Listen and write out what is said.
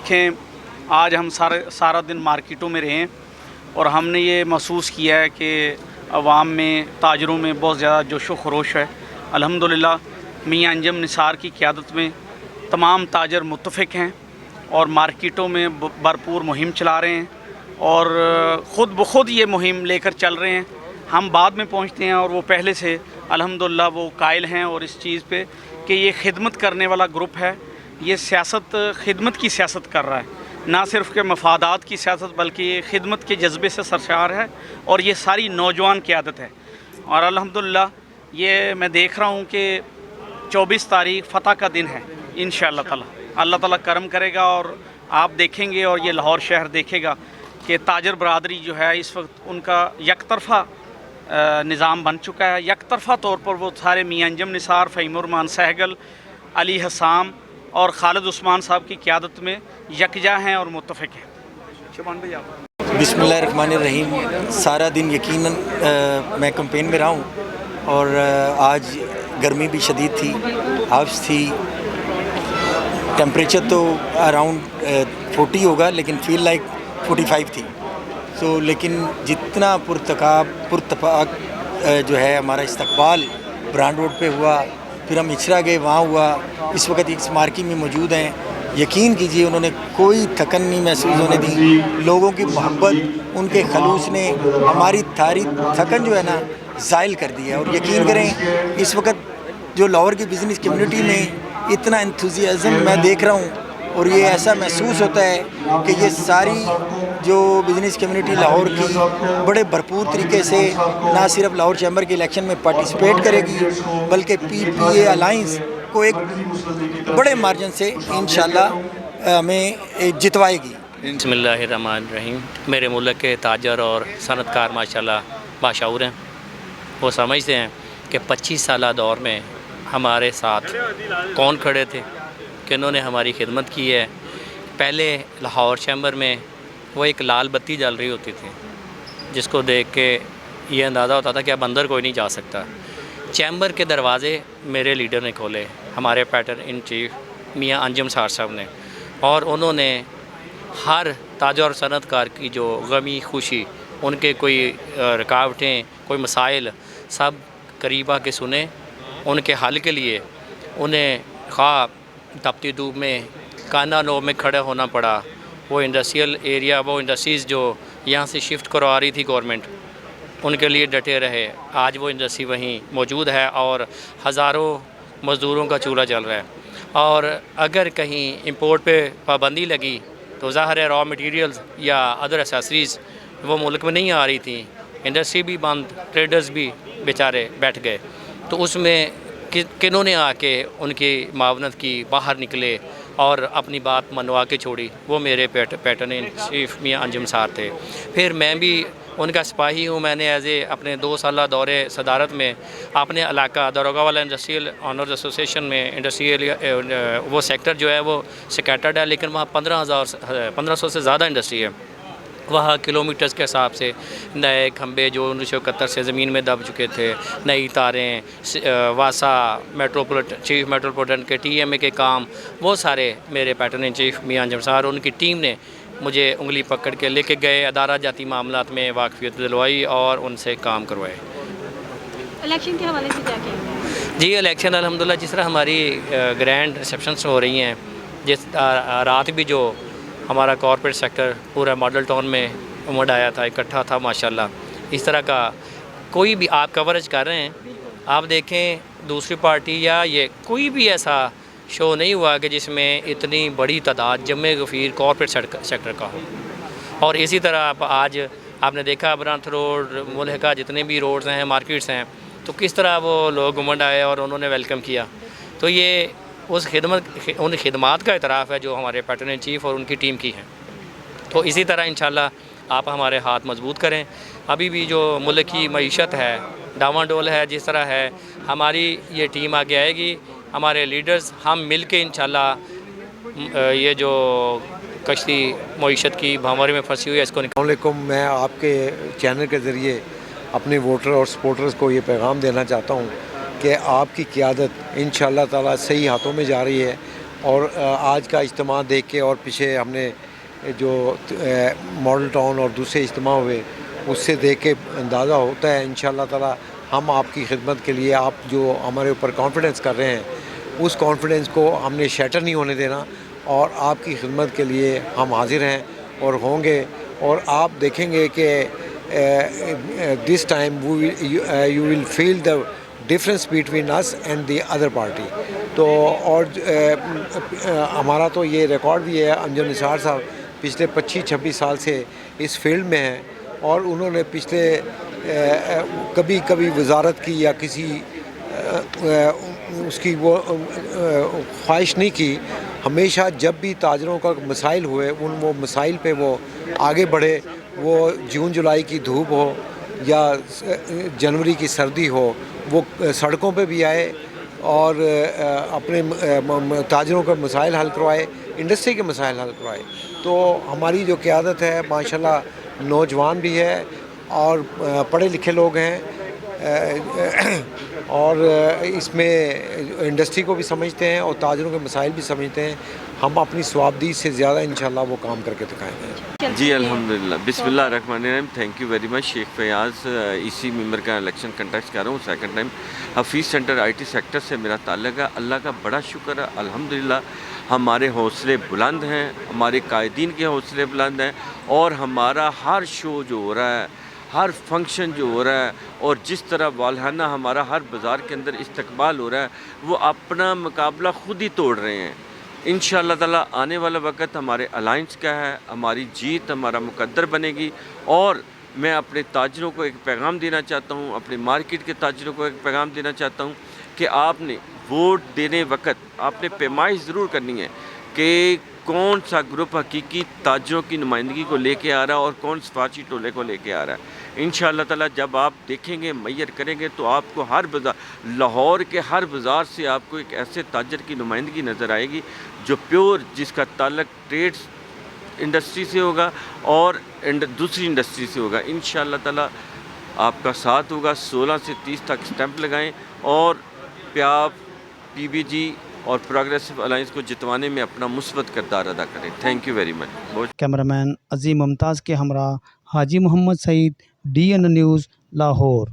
देखें, आज हम सारा दिन मार्केटों में रहे हैं और हमने ये महसूस किया है कि अवाम में, ताजरों में बहुत ज़्यादा जोश व खरोश है। अल्हम्दुलिल्लाह मियां अंजम निसार की क़यादत में तमाम ताजर मुत्तफ़िक हैं और मार्केटों में भरपूर मुहिम चला रहे हैं और ख़ुद ब खुद ये मुहिम लेकर चल रहे हैं। हम बाद में पहुंचते हैं और वो पहले से अल्हम्दुलिल्लाह वो कायल हैं और इस चीज़ पे कि ये खिदमत करने वाला ग्रुप है, ये सियासत खिदमत की सियासत कर रहा है, ना सिर्फ के मफादात की सियासत बल्कि ये खिदमत के जज्बे से सरशार है और ये सारी नौजवान क़यादत है। और अल्हम्दुलिल्लाह ये मैं देख रहा हूँ कि 24 तारीख फ़तह का दिन है। इंशाअल्लाह ताला अल्लाह ताला करम करेगा और आप देखेंगे और ये लाहौर शहर देखेगा कि ताजर बरादरी जो है इस वक्त उनका यकतरफ़ा निज़ाम बन चुका है। यकतरफ़ा तौर पर वो सारे मियां अंजम निसार, फ़हीम रहमान सहगल, अली हसाम और खालिद उस्मान साहब की क़यादत में यकजा हैं और मुत्तफ़िक हैं। शुभान भाई आप। बिस्मिल्लाहिर्रहमानिर्रहीम। सारा दिन यकीनन मैं कैंपेन में रहा हूँ और आज गर्मी भी शदीद थी, हाफ्स थी, टेम्परेचर तो अराउंड 40 होगा लेकिन फील लाइक 45 थी। लेकिन जितना पुरतफाक जो है हमारा इस्तकबाल ब्रांड रोड पे हुआ, फिर हम इचरा गए, वहाँ हुआ, इस वक्त इस मार्केट में मौजूद हैं। यकीन कीजिए उन्होंने कोई थकन नहीं महसूस होने दी। लोगों की मोहब्बत, उनके खलूस ने हमारी सारी थकन जो है ना ज़ाइल कर दी है। और यकीन करें इस वक्त जो लाहौर की बिज़नेस कम्युनिटी में इतना एंथुसियाज़म मैं देख रहा हूँ और ये ऐसा महसूस होता है कि ये सारी जो बिज़नेस कम्युनिटी लाहौर की बड़े भरपूर तरीके से ना सिर्फ लाहौर चैम्बर के इलेक्शन में पार्टिसिपेट करेगी बल्कि PPA अलाइंस को एक बड़े मार्जिन से इंशाल्लाह हमें जितवाएगी। बिस्मिल्लाहिर्रहमानिर्रहीम। मेरे मुल्क के ताजर और सनतकार माशाल्लाह बाशऊर हैं। वो समझते हैं कि 25 साल दौर में हमारे साथ कौन खड़े थे, किन्होंने हमारी खिदमत की है। पहले लाहौर चैम्बर में वो एक लाल बत्ती जल रही होती थी जिसको देख के ये अंदाज़ा होता था कि अब अंदर कोई नहीं जा सकता। चैम्बर के दरवाज़े मेरे लीडर ने खोले, हमारे पैटर्न इन चीफ मियां अंजम सार साहब ने, और उन्होंने हर ताजर और सनतकार की जो गमी खुशी, उनके कोई रुकावटें, कोई मसाइल सब करीब आके सुने। उनके हल के लिए उन्हें ख्वाब तपती धूप में काना नो में खड़ा होना पड़ा। वो इंडस्ट्रियल एरिया, वो इंडस्ट्रीज़ जो यहाँ से शिफ्ट करवा रही थी गवर्नमेंट, उनके लिए डटे रहे। आज वो इंडस्ट्री वहीं मौजूद है और हज़ारों मज़दूरों का चूल्हा जल रहा है। और अगर कहीं इंपोर्ट पे पाबंदी लगी तो ज़ाहिर है रॉ मटेरियल्स या अदर एसेसरीज़ वो मुल्क में नहीं आ रही थी। इंडस्ट्री भी बंद, ट्रेडर्स भी बेचारे बैठ गए। तो उसमें किन्होंने आके उनकी मावनत की, बाहर निकले और अपनी बात मनवा के छोड़ी, वो मेरे पैटर्न इन चीफ मियां अंजुम सार थे। फिर मैं भी उनका सिपाही हूँ। मैंने अपने 2 साल दौरे सदारत में अपने इलाका दरोगा वाला इंडस्ट्रियल ऑनर्स एसोसिएशन में इंडस्ट्रियल वो सेक्टर जो है वो स्कैटर्ड है, लेकिन वहाँ 1500 से ज़्यादा इंडस्ट्री है। वहाँ किलोमीटर्स के हिसाब से नए खंबे जो 1971 से ज़मीन में दब चुके थे, नई तारें, वासा चीफ मेट्रोपोलिटन के TMA के काम, वो सारे मेरे पैटर्न इन चीफ मियां अंजुम सार उनकी टीम ने मुझे उंगली पकड़ के लेके गए, अदारा जाती मामलात में वाकफियत दिलवाई और उनसे काम करवाए। इलेक्शन के हवाले से क्या कहेंगे? जी, इलेक्शन अल्हम्दुलिल्लाह जिस तरह हमारी ग्रैंड रिसेप्शंस हो रही हैं, जिस रात भी जो हमारा कॉर्पोरेट सेक्टर पूरा मॉडल टाउन में उमड़ आया था, इकट्ठा था माशाल्लाह, इस तरह का कोई भी आप कवरेज कर रहे हैं, आप देखें दूसरी पार्टी या ये कोई भी ऐसा शो नहीं हुआ कि जिसमें इतनी बड़ी तादाद जमे गफीर कॉर्पोरेट सेक्टर का हो। और इसी तरह आज आपने देखा अबरांथ रोड, मुल्हिका जितने भी रोड्स हैं, मार्केट्स हैं, तो किस तरह वो लोग उमड़ आए और उन्होंने वेलकम किया। तो ये उन खिदमात का इतराफ़ है जो हमारे पैटर्न इन चीफ और उनकी टीम की हैं। तो इसी तरह इंशाल्लाह आप हमारे हाथ मजबूत करें। अभी भी जो मुल्क की मईशत है, डामाडोल है, जिस तरह है, हमारी ये टीम आगे आएगी, हमारे लीडर्स हम मिल के इंशाल्लाह ये जो कश्ती मईशत की भंवरे में फंसी हुई है इसको निकाल। मैं आपके चैनल के ज़रिए अपने वोटर और सपोर्टर्स को ये पैगाम देना चाहता हूँ कि आपकी क़यादत इंशाअल्लाह ताला सही हाथों में जा रही है اور آج کا اجتماع دیکھ کے اور پیچھے ہم نے جو ماڈل ٹاؤن اور دوسرے اجتماع ہوئے اس سے دیکھ کے اندازہ ہوتا ہے انشاءاللہ تعالی ہم آپ کی خدمت کے لیے آپ جو ہمارے اوپر کانفیڈنس کر رہے ہیں اس کانفیڈنس کو ہم نے شیٹر نہیں ہونے دینا اور آپ کی خدمت کے لیے ہم حاضر ہیں اور ہوں گے. اور آپ دیکھیں گے کہ this time you will feel the difference between اس اینڈ دی ادر پارٹی. تو اور ہمارا تو یہ ریکارڈ بھی ہے انجم نثار صاحب پچھلے 25-26 سال سے اس فیلڈ میں ہیں اور انہوں نے پچھلے کبھی وزارت کی یا کسی اس کی وہ خواہش نہیں کی. ہمیشہ جب بھی تاجروں کا مسائل ہوئے وہ مسائل پہ وہ آگے بڑھے, وہ جون جولائی کی دھوپ ہو یا جنوری کی سردی ہو, وہ سڑکوں پہ بھی آئے اور اپنے تاجروں کا مسائل حل کروائے, انڈسٹری کے مسائل حل کروائے. تو ہماری جو قیادت ہے ماشاءاللہ نوجوان بھی ہے اور پڑھے لکھے لوگ ہیں اور اس میں انڈسٹری کو بھی سمجھتے ہیں اور تاجروں کے مسائل بھی سمجھتے ہیں. ہم اپنی ثوابدید سے زیادہ انشاءاللہ وہ کام کر کے دکھائیں گے. جی الحمدللہ, بسم اللہ الرحمن الرحیم. تھینک یو ویری مچ. شیخ فیاض اسی ممبر کا الیکشن کنٹیسٹ کر رہا ہوں second time. Hafeez centre I T sector سے میرا تعلق ہے. اللہ کا بڑا شکر ہے الحمدللہ, ہمارے حوصلے بلند ہیں, ہمارے قائدین کے حوصلے بلند ہیں اور ہمارا ہر شو جو ہو رہا ہے, ہر فنکشن جو ہو رہا ہے اور جس طرح والہانہ ہمارا ہر بازار کے اندر استقبال ہو رہا ہے, وہ اپنا مقابلہ خود ہی توڑ رہے ہیں. انشاءاللہ تعالی آنے والا وقت ہمارے الائنس کا ہے, ہماری جیت ہمارا مقدر بنے گی. اور میں اپنے تاجروں کو ایک پیغام دینا چاہتا ہوں, اپنے مارکیٹ کے تاجروں کو ایک پیغام دینا چاہتا ہوں کہ آپ نے ووٹ دینے وقت آپ نے پیمائش ضرور کرنی ہے کہ کون سا گروپ حقیقی تاجروں کی نمائندگی کو لے کے آ رہا ہے اور کون سفارشی ٹولے کو لے کے آ رہا ہے. انشاءاللہ تعالی جب آپ دیکھیں گے, میئر کریں گے, تو آپ کو ہر بازار, لاہور کے ہر بازار سے آپ کو ایک ایسے تاجر کی نمائندگی نظر آئے گی جو پیور, جس کا تعلق ٹریڈ انڈسٹری سے ہوگا اور دوسری انڈسٹری سے ہوگا. انشاءاللہ تعالی آپ کا ساتھ ہوگا. 16 سے 30 تک سٹیمپ لگائیں اور پیاب, پی بی جی اور پروگریسو الائنس کو جتوانے میں اپنا مثبت کردار ادا کریں. Thank you very much. Camera man Azeem Mumtaz کے ہمراہ حاجی محمد سعید, DN نیوز, لاہور.